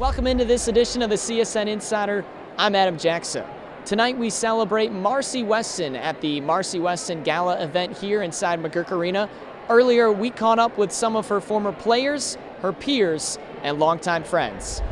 Welcome into this edition of the CSN Insider. I'm Adam Jackson. Tonight we celebrate Marcy Weston at the Marcy Weston Gala event here inside McGurk Arena. Earlier we caught up with some of her former players, her peers, and longtime friends.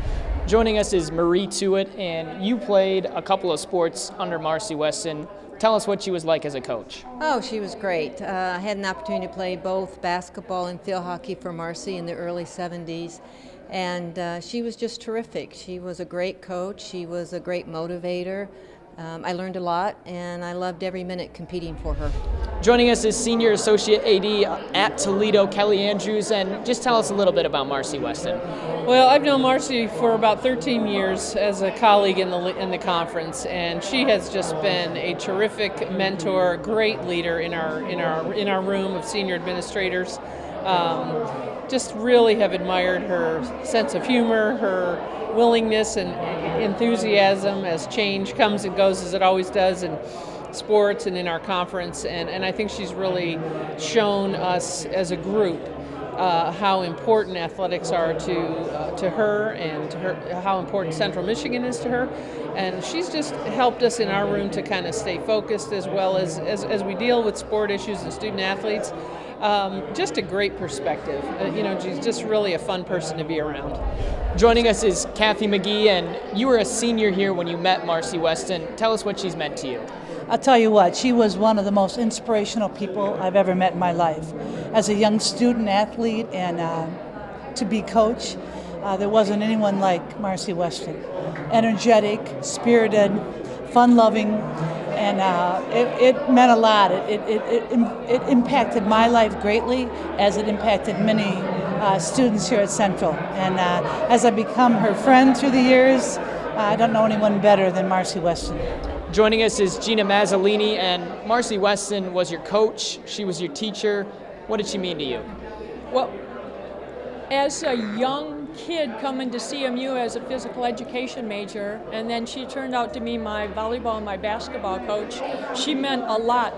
Joining us is Marie Tuitt, and you played a couple of sports under Marcy Weston. Tell us what she was like as a coach. Oh, she was great. I had an opportunity to play both basketball and field hockey for Marcy in the early 70s. And she was just terrific. She was a great coach. She was a great motivator. I learned a lot, and I loved every minute competing for her. Joining us is Senior Associate AD at Toledo, Kelly Andrews, and just tell us a little bit about Marcy Weston. Well, I've known Marcy for about 13 years as a colleague in the conference, and she has just been a terrific mentor, great leader in our room of senior administrators. Just really have admired her sense of humor, her willingness and enthusiasm as change comes and goes, as it always does in sports and in our conference. And I think she's really shown us as a group how important athletics are to her and to her, how important Central Michigan is to her. And she's just helped us in our room to kind of stay focused, as well as we deal with sport issues and student athletes. Just a great perspective. She's just really a fun person to be around. Joining us is Kathy McGee, and you were a senior here when you met Marcy Weston. Tell us what she's meant to you. I'll tell you what, she was one of the most inspirational people I've ever met in my life. As a young student athlete and to be coach, there wasn't anyone like Marcy Weston. Energetic, spirited, fun-loving, and it meant a lot. It impacted my life greatly, as it impacted many students here at Central. And as I become her friend through the years, I don't know anyone better than Marcy Weston. Joining us is Gina Mazzolini, and Marcy Weston was your coach. She was your teacher. What did she mean to you? Well, as a young kid coming to CMU as a physical education major, and then she turned out to be my volleyball and my basketball coach, she meant a lot.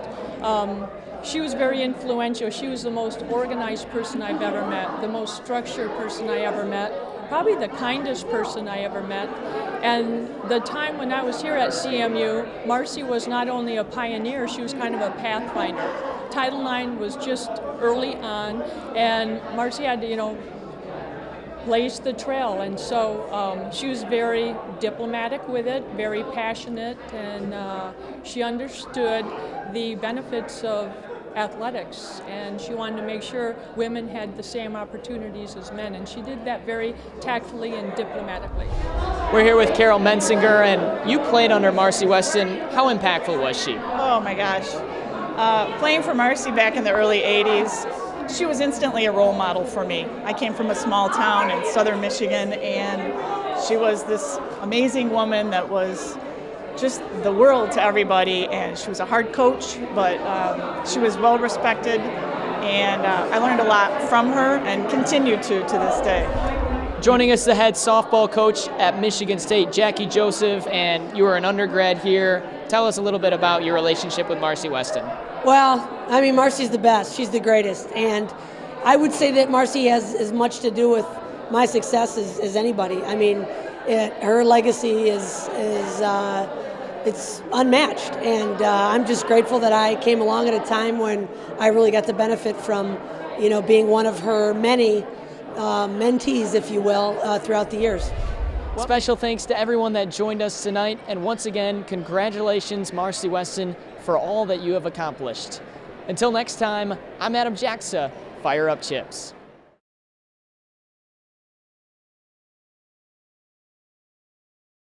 She was very influential. She was the most organized person I've ever met, the most structured person I ever met, probably the kindest person I ever met. And the time when I was here at CMU, Marcy was not only a pioneer, she was kind of a pathfinder. Title IX was just early on, and Marcy had to, blaze the trail. And so she was very diplomatic with it, very passionate, and she understood the benefits of athletics, and she wanted to make sure women had the same opportunities as men, and she did that very tactfully and diplomatically. We're here with Carol Mensinger, and you played under Marcy Weston. How impactful was she? Oh my gosh. Playing for Marcy back in the early 80s, she was instantly a role model for me. I came from a small town in southern Michigan, and she was this amazing woman that was just the world to everybody, and she was a hard coach, but she was well respected, and I learned a lot from her and continue to this day. Joining us, the head softball coach at Michigan State, Jackie Joseph, and you were an undergrad here. Tell us a little bit about your relationship with Marcy Weston. Well, Marcy's the best. She's the greatest, and I would say that Marcy has as much to do with my success as anybody. Her legacy is it's unmatched, and I'm just grateful that I came along at a time when I really got to benefit from, being one of her many mentees, if you will, throughout the years. Special thanks to everyone that joined us tonight, and once again, congratulations, Marcy Weston, for all that you have accomplished. Until next time, I'm Adam Jackson. Fire up, Chips.